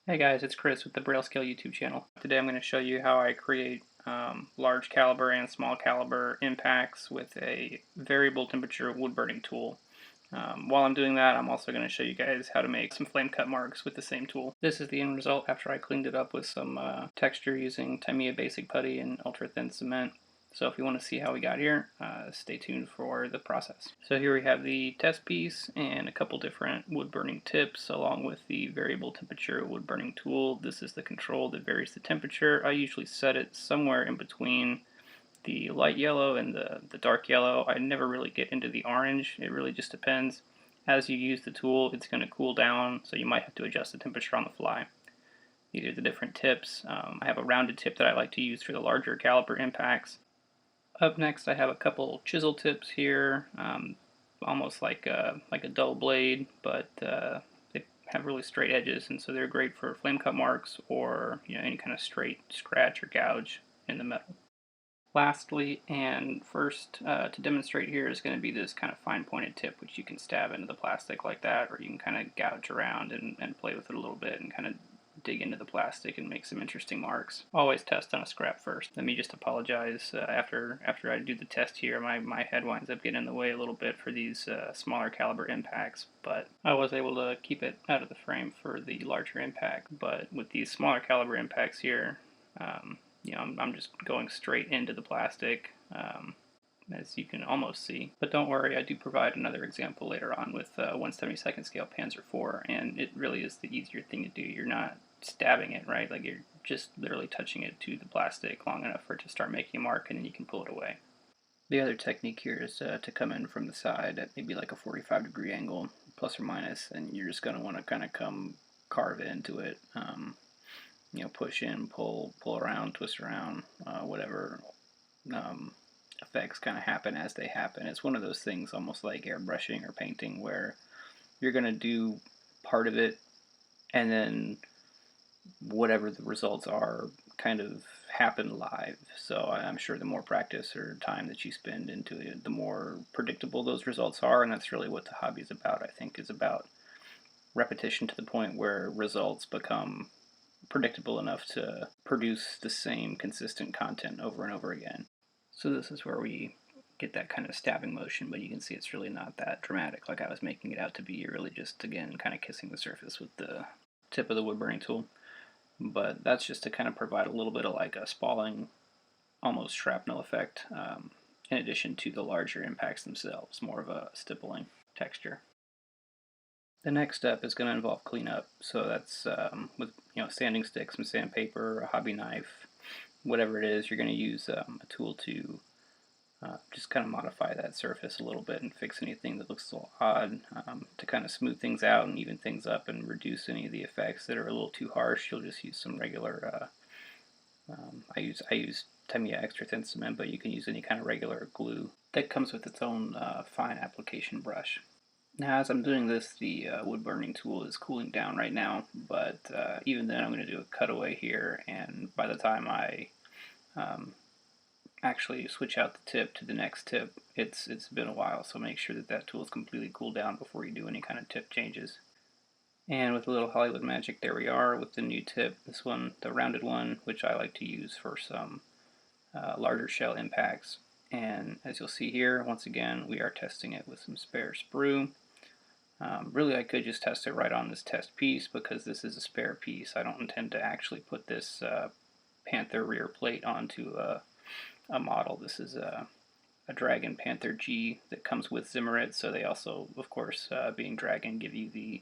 Hey guys, it's Chris with the Braille Scale YouTube channel. Today I'm going to show you how I create large caliber and small caliber impacts with a variable temperature wood burning tool. While I'm doing that, I'm also going to show you guys how to make some flame cut marks with the same tool. This is the end result after I cleaned it up with some texture using Tamiya Basic Putty and ultra thin cement. So if you want to see how we got here, stay tuned for the process. So here we have the test piece and a couple different wood burning tips along with the variable temperature wood burning tool. This is the control that varies the temperature. I usually set it somewhere in between the light yellow and the dark yellow. I never really get into the orange. It really just depends. As you use the tool, it's going to cool down, so you might have to adjust the temperature on the fly. These are the different tips. I have a rounded tip that I like to use for the larger caliber impacts. Up next, I have a couple chisel tips here, almost like a dull blade, but they have really straight edges, and so they're great for flame cut marks or any kind of straight scratch or gouge in the metal. Lastly, and first to demonstrate here is going to be this kind of fine pointed tip, which you can stab into the plastic like that, or you can kind of gouge around and play with it a little bit and kind of dig into the plastic and make some interesting marks. Always test on a scrap first. Let me just apologize. After I do the test here, my head winds up getting in the way a little bit for these smaller caliber impacts, but I was able to keep it out of the frame for the larger impact. But with these smaller caliber impacts here, I'm just going straight into the plastic, as you can almost see. But don't worry, I do provide another example later on with 1/72 scale Panzer IV, and it really is the easier thing to do. You're not stabbing it, right? Like you're just literally touching it to the plastic long enough for it to start making a mark, and then you can pull it away. The other technique here is to come in from the side at maybe like a 45-degree angle, plus or minus, and you're just going to want to kind of come carve into it. Push in, pull around, twist around, whatever effects kind of happen as they happen. It's one of those things almost like airbrushing or painting where you're going to do part of it and then whatever the results are kind of happen live. So I'm sure the more practice or time that you spend into it, the more predictable those results are, and that's really what the hobby is about. I think is about repetition to the point where results become predictable enough to produce the same consistent content over and over again. So this is where we get that kind of stabbing motion, but you can see it's really not that dramatic like I was making it out to be. You're really just, again, kind of kissing the surface with the tip of the wood burning tool. But that's just to kind of provide a little bit of like a spalling, almost shrapnel effect, in addition to the larger impacts themselves, more of a stippling texture. The next step is going to involve cleanup, so that's with sanding sticks, some sandpaper, a hobby knife, whatever it is. You're going to use a tool to just kind of modify that surface a little bit and fix anything that looks a little odd, to kind of smooth things out and even things up and reduce any of the effects that are a little too harsh. You'll just use some regular. I use Tamiya extra thin cement, but you can use any kind of regular glue that comes with its own fine application brush. Now, as I'm doing this, the wood burning tool is cooling down right now, but even then I'm going to do a cutaway here, and by the time I actually switch out the tip to the next tip, it's been a while, so make sure that tool is completely cooled down before you do any kind of tip changes. And with a little Hollywood magic, there we are with the new tip, this one, the rounded one, which I like to use for some larger shell impacts. And as you'll see here, once again, we are testing it with some spare sprue. Really, I could just test it right on this test piece because this is a spare piece. I don't intend to actually put this Panther rear plate onto a model. This is a Dragon Panther G that comes with Zimmerit, so they also, of course, being Dragon, give you the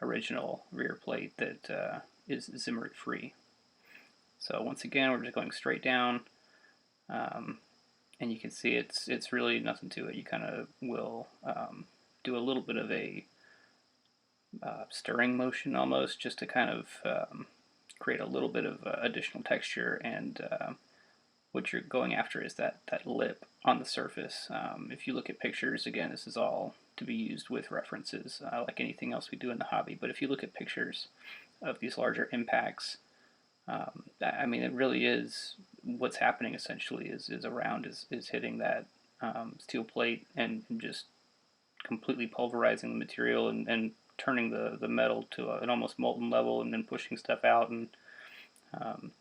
original rear plate that is Zimmerit free. So once again, we're just going straight down, and you can see it's really nothing to it. You kind of will do a little bit of a stirring motion almost, just to kind of create a little bit of additional texture, and what you're going after is that lip on the surface. If you look at pictures, again, this is all to be used with references, like anything else we do in the hobby, but if you look at pictures of these larger impacts, I mean, it really is what's happening essentially is a round is hitting that steel plate and just completely pulverizing the material and turning the metal to an almost molten level and then pushing stuff out, and um,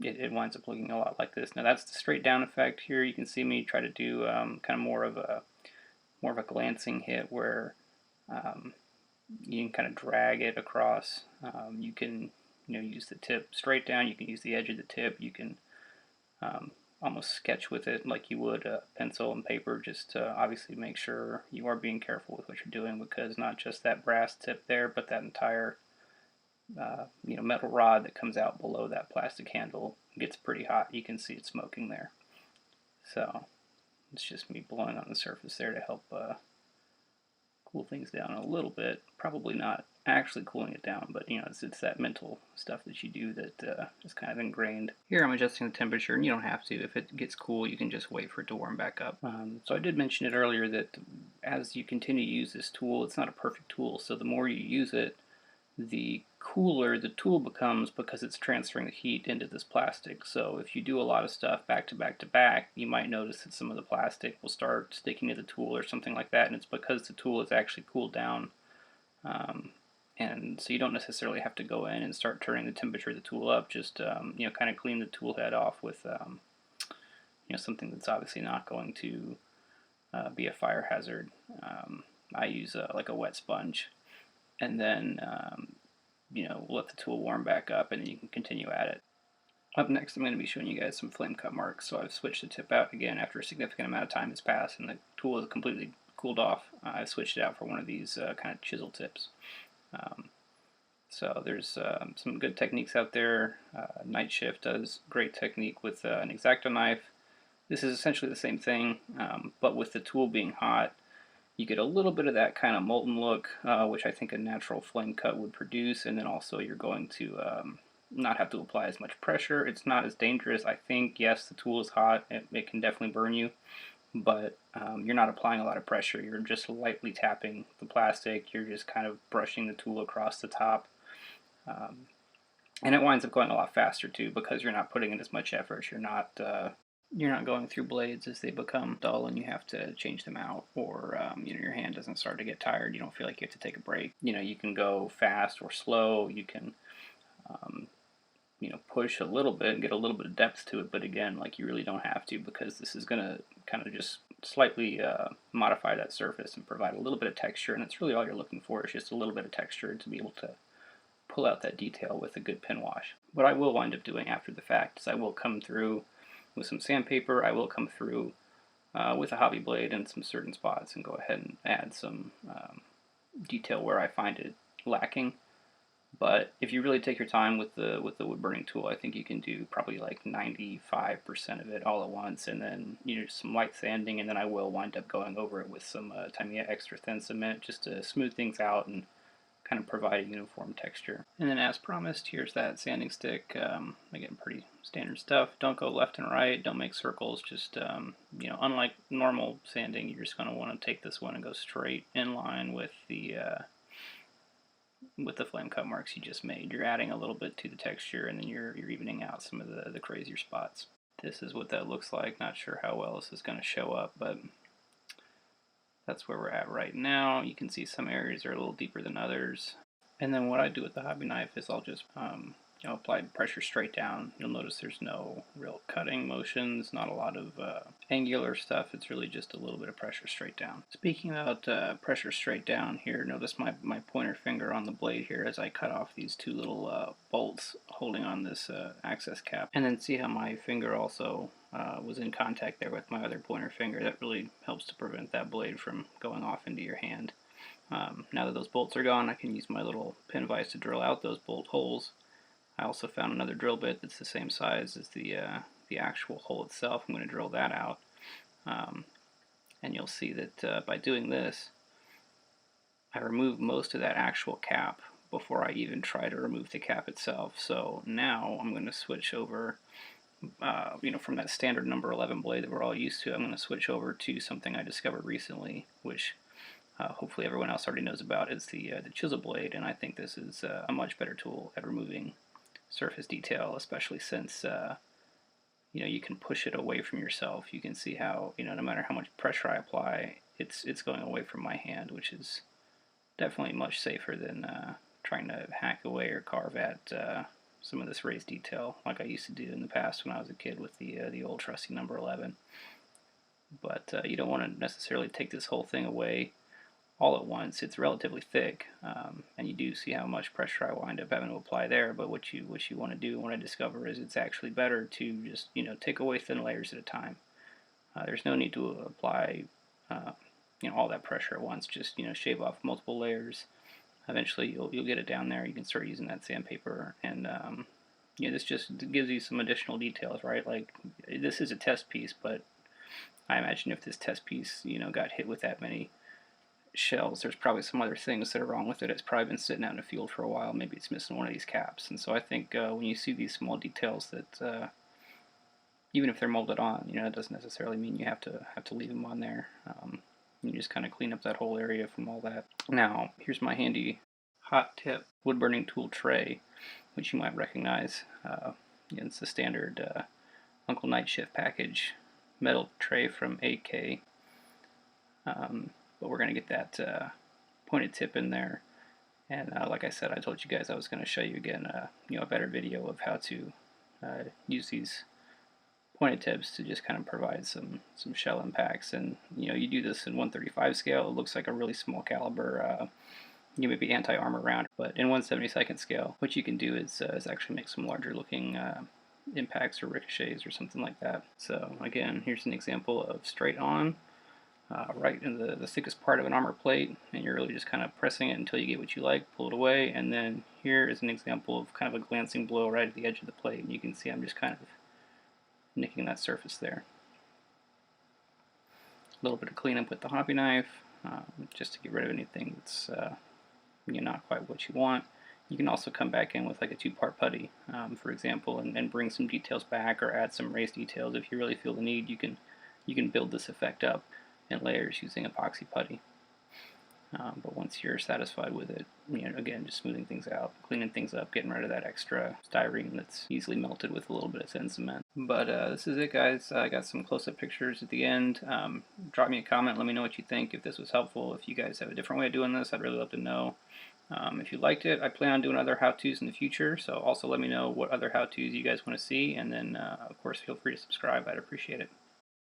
it winds up looking a lot like this. Now that's the straight down effect. Here you can see me try to do kind of more of a glancing hit where um, you can kind of drag it across. You can use the tip straight down. You can use the edge of the tip. You can um, almost sketch with it like you would a pencil and paper, just to obviously make sure you are being careful with what you're doing, because not just that brass tip there, but that entire metal rod that comes out below that plastic handle gets pretty hot. You can see it smoking there. So it's just me blowing on the surface there to help cool things down a little bit. Probably not actually cooling it down, but it's that mental stuff that you do that is kind of ingrained. Here I'm adjusting the temperature, and you don't have to. If it gets cool, you can just wait for it to warm back up. So I did mention it earlier that as you continue to use this tool, it's not a perfect tool, so the more you use it, the cooler the tool becomes, because it's transferring the heat into this plastic. So if you do a lot of stuff back to back to back, you might notice that some of the plastic will start sticking to the tool or something like that, and it's because the tool is actually cooled down. And so you don't necessarily have to go in and start turning the temperature of the tool up. Just kind of clean the tool head off with something that's obviously not going to be a fire hazard. I use like a wet sponge, and then let the tool warm back up, and then you can continue at it. Up next, I'm going to be showing you guys some flame cut marks. So I've switched the tip out again after a significant amount of time has passed, and the tool is completely cooled off. I've switched it out for one of these kind of chisel tips. So there's some good techniques out there. Night Shift does great technique with an X-Acto knife. This is essentially the same thing, but with the tool being hot, you get a little bit of that kind of molten look, which I think a natural flame cut would produce, and then also you're going to not have to apply as much pressure. It's not as dangerous, I think. Yes, the tool is hot. It can definitely burn you, but you're not applying a lot of pressure. You're just lightly tapping the plastic. You're just kind of brushing the tool across the top. And it winds up going a lot faster too, because you're not putting in as much effort. You're not going through blades as they become dull and you have to change them out, or your hand doesn't start to get tired. You don't feel like you have to take a break. You can go fast or slow. You can push a little bit and get a little bit of depth to it, but again, like, you really don't have to, because this is going to kind of just slightly modify that surface and provide a little bit of texture, and it's really all you're looking for, is just a little bit of texture to be able to pull out that detail with a good pen wash. What I will wind up doing after the fact is I will come through with some sandpaper. I will come through with a hobby blade in some certain spots and go ahead and add some detail where I find it lacking. But if you really take your time with the wood burning tool, I think you can do probably like 95% of it all at once, and then some light sanding, and then I will wind up going over it with some Tamiya extra thin cement just to smooth things out and kind of provide a uniform texture. And then, as promised, here's that sanding stick. Again, pretty standard stuff. Don't go left and right. Don't make circles. Just unlike normal sanding, you're just going to want to take this one and go straight in line with the flame cut marks you just made. You're adding a little bit to the texture, and then you're evening out some of the crazier spots. This is what that looks like. Not sure how well this is going to show up, but that's where we're at right now. You can see some areas are a little deeper than others. And then what I do with the hobby knife is I'll just apply pressure straight down. You'll notice there's no real cutting motions, not a lot of angular stuff. It's really just a little bit of pressure straight down. Speaking about pressure straight down here, notice my pointer finger on the blade here as I cut off these two little bolts holding on this access cap. And then see how my finger also was in contact there with my other pointer finger. That really helps to prevent that blade from going off into your hand. Now that those bolts are gone, I can use my little pin vise to drill out those bolt holes. I also found another drill bit that's the same size as the actual hole itself. I'm going to drill that out. And you'll see that by doing this, I remove most of that actual cap before I even try to remove the cap itself. So now I'm going to switch over, from that standard number 11 blade that we're all used to, I'm going to switch over to something I discovered recently, which hopefully everyone else already knows about. It's the chisel blade, and I think this is a much better tool at removing surface detail, especially since you can push it away from yourself. You can see how no matter how much pressure I apply, it's going away from my hand, which is definitely much safer than trying to hack away or carve at some of this raised detail like I used to do in the past when I was a kid with the old trusty number 11. But you don't want to necessarily take this whole thing away all at once. It's relatively thick, and you do see how much pressure I wind up having to apply there. But what you want to do, what I discover, is it's actually better to just take away thin layers at a time. There's no need to apply all that pressure at once. Just shave off multiple layers. Eventually you'll get it down there. You can start using that sandpaper, and this just gives you some additional details, right? Like this is a test piece, but I imagine if this test piece got hit with that many shells, there's probably some other things that are wrong with it. It's probably been sitting out in the field for a while. Maybe it's missing one of these caps. And so I think when you see these small details that even if they're molded on, it doesn't necessarily mean you have to leave them on there. You just kind of clean up that whole area from all that. Now, here's my handy hot tip wood burning tool tray, which you might recognize. It's the standard Uncle Night Shift package metal tray from A.K.A. But we're going to get that pointed tip in there. And like I said, I told you guys I was going to show you again a better video of how to use these pointed tips to just kind of provide some shell impacts. And you do this in 1/35 scale, it looks like a really small caliber maybe anti-armor round, but in 1/72 scale what you can do is actually make some larger looking impacts or ricochets or something like that. So again, here's an example of straight on right in the thickest part of an armor plate, and you're really just kind of pressing it until you get what you like, pull it away. And then here is an example of kind of a glancing blow right at the edge of the plate, and you can see I'm just kind of nicking that surface there. A little bit of cleanup with the hobby knife, just to get rid of anything that's not quite what you want. You can also come back in with like a two-part putty, for example, and bring some details back or add some raised details if you really feel the need. You can build this effect up in layers using epoxy putty. But once you're satisfied with it, again, just smoothing things out, cleaning things up, getting rid of that extra styrene that's easily melted with a little bit of thin cement. But this is it, guys. I got some close-up pictures at the end. Drop me a comment, let me know what you think, if this was helpful. If you guys have a different way of doing this, I'd really love to know. If you liked it, I plan on doing other how-tos in the future, so also let me know what other how-tos you guys want to see, and then, of course, feel free to subscribe. I'd appreciate it.